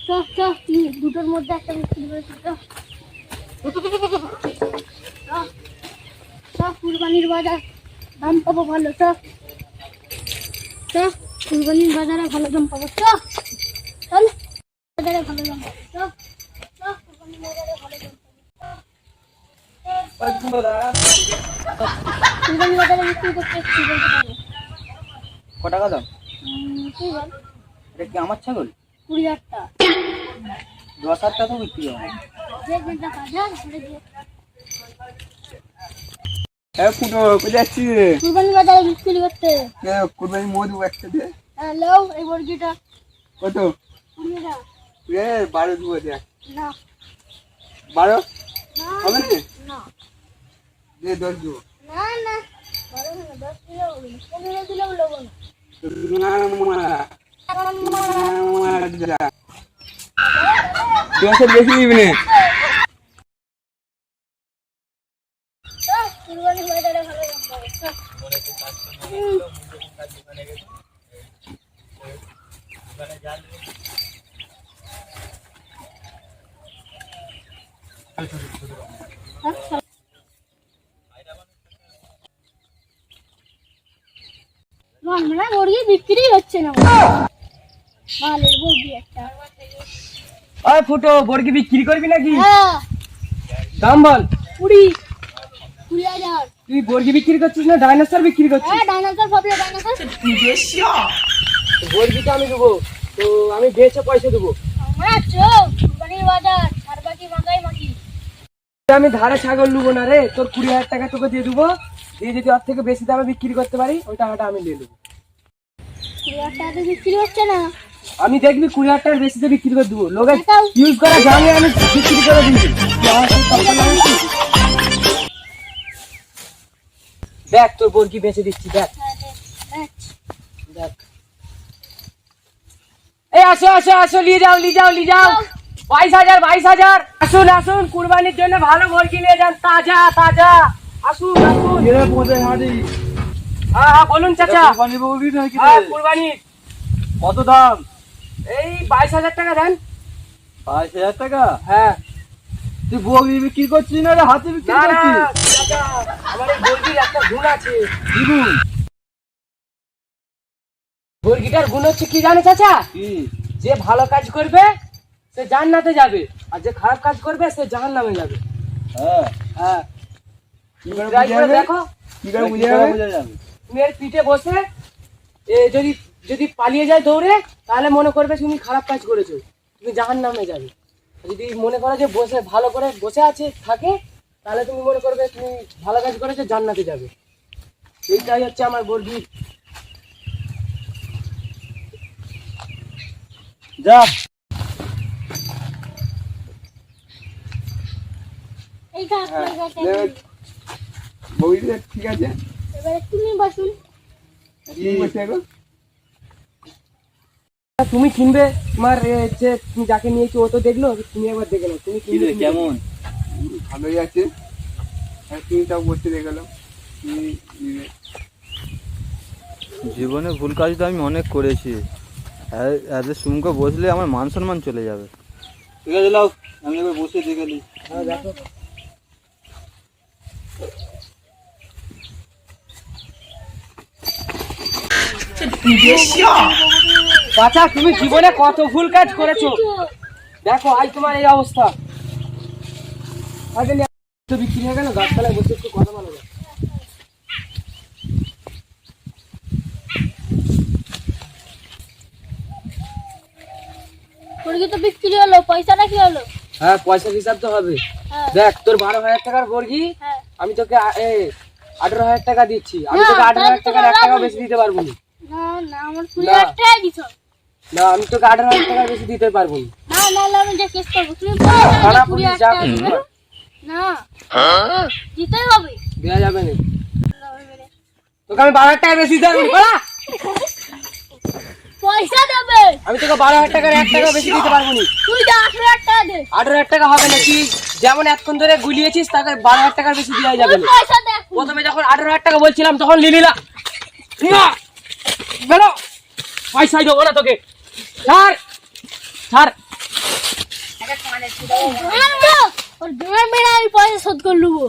দুটোর মধ্যে একটা বিক্রি করেছি কুরবানির বাজার দাম পাবো ভালো কুরবানির বাজারে ভালো দাম পাবো চল বাজারে ভালো দাম পাবো কুরবানির বাজারে ভালো দাম কুরবানির বাজারে বিক্রি করতে ক টাকা দাম? কি বল এটা কি আমার ছাগল? 20,000 10,000 টাকা বিক্রি হবে। ফুটো কোথায় যাচ্ছি রে? কুরবানির বাজারে বিক্রি করতে। কুরবানি মধু একটা দে। হ্যালো এই মুরগিটা কত? 20,000 এ 12 দুয়া দেখ। না 12 না হবে না দে 10 দু। না না 12 না 10 কিলো 15 কিলো লোবো না। তুই বেশি নিবি না। কুরবানির বাজারে ভালো দাম পাবো মুরগি বিক্রি হচ্ছে না মালের মুরগি একটা ওই ফুটো বর্গি বিক্রি করবি নাকি? হ্যাঁ দাম বল। 20,000 তুই বর্গি বিক্রি করছিস না ডাইনোসর বিক্রি করছিস? হ্যাঁ ডাইনোসর ভাবলে ডাইনোসর বর্গিটা আমি দেবো, তো আমি বেচে পয়সা দেবো। আমরা চোখ কুরবানির বাজার আর বাকি মাগাই মাকি আমি ধারে ছাগল নেবো না রে, তোর 20,000 টাকা তোকে দিয়ে দেবো। দিয়ে যদি ওর থেকে বেশি দামে বিক্রি করতে পারি ওই টাকাটা আমি নিয়ে নেবো। 20,000 টাকা বিক্রি হচ্ছে না আমি দেখবি 20,000 টাকার বেশিতে বিক্রি করে দেবো। লোকে দেখাও। ইউজ করা জানে আমি বিক্রি করে দিচ্ছি। দেখ তোর বর্গি বেচে দিচ্ছি দেখ দেখ। এই আসো আসো আসো নিয়ে যাও 22,000 আসুন আসুন কুরবানির জন্য ভালো মুরগি নিয়ে যান তাজা তাজা। আসুন আসুন। হ্যাঁ বলুন চাচা। হ্যাঁ কুরবানির। কত দাম? এই 22,000 টাকা দেন। 22,000 টাকা? হ্যাঁ। তুই বগি বিক্রি করছিস না হাতে বিক্রি না না করছিস? চাচা আমার এই মুরগির একটা গুণ আছে। দ্বিগুণ। মুরগিটার গুণ হচ্ছে কি জানো চাচা? কি? যে ভালো কাজ করবে সে জান্নাতে যাবে আর যে খারাপ কাজ করবে সে জাহান্নামে যাবে। হ্যাঁ। হ্যাঁ কি করে ট্রাই বুঝে করে যাবে? দেখো। কি করে বুঝে যাবে? তুমি এর পিঠে বসে যদি যদি পালিয়ে যায় দৌড়ে তাহলে মনে করবে তুমি খারাপ কাজ করেছো, তুমি জাহান্নামে যাবে। যদি মনে করো যে বসে ভালো করে বসে আছে থাকে তাহলে তুমি মনে করবে তুমি ভালো কাজ করেছো, জান্নাতে যাবে। এইটাই হচ্ছে আমার বর্গি। যা এইটা আপনার কাছে বগিটা ঠিক আছে। এবারে তুমি বসুন কি বসে গো? তুমি কিনবে, তোমার যে তুমি যাকে নিয়েছো ও তো দেখলো, তুমি একবার দেখে নাও তুমি কি রে, কিনবে কেমন? ভালোই আছে। তুমি তাও বসে দেখলাম জীবনে ভুল কাজ তো আমি অনেক করেছি। এদের সঙ্গে বসলে আমার মান সম্মান চলে যাবে। ঠিক আছে লাও, আমি এবার বসে দেখে নিই। হ্যাঁ দেখো। বাচ্চা তুমি জীবনে কত ভুল কাজ করেছো, দেখো আজ তোমার এই অবস্থা। আগে তো বিক্রি হয়ে গেল, গাছতলায় বসে একটু কথা বলা যায়। মুরগি তো বিক্রি হলো, পয়সাটা কি হলো? হ্যাঁ পয়সার হিসাব তো হবে। হ্যাঁ দেখ তোর 12,000 টাকার মুরগি হ্যাঁ আমি তোকে 18,000 টাকা দিচ্ছি। আমি না, তোকে 18,000 তাহলে টাকার তো 1 টাকা লাভ বেশি দিতে পারবো না। না না আমার 20,000 টাকাই দিছো। না আমি তোকে 18,000 টাকা বেশি দিতে পারবো না। না না আমি যে কেস করবো তুমি থানা 20,000 পুলিশ যা টাকা দিবে না দিতেই হবে। দেওয়া যাবে না, তোকে আমি 12,000 টাকা বেশি দিতে পারবো না। পয়সা দেবে, আমি তোকে 12,000 টাকার 1 টাকা বেশি দিতে পারবো না। তুই যা 18,000 টাকা দে। 18,000 টাকা হবে না, তুই যেমন এতক্ষণ ধরে গুলিয়েছিস তাকে 12,000 টাকার বেশি দেওয়া যাবে তুই না। পয়সা দে। প্রথমে যখন 18,000 টাকা বলছিলাম তখন নিলি না। না বেরো, পয়সাই দেবো না তোকে। ছাড় ছাড়। ওর গাঁয়ের মেয়ে আমি পয়সা শোধ করে নেবো।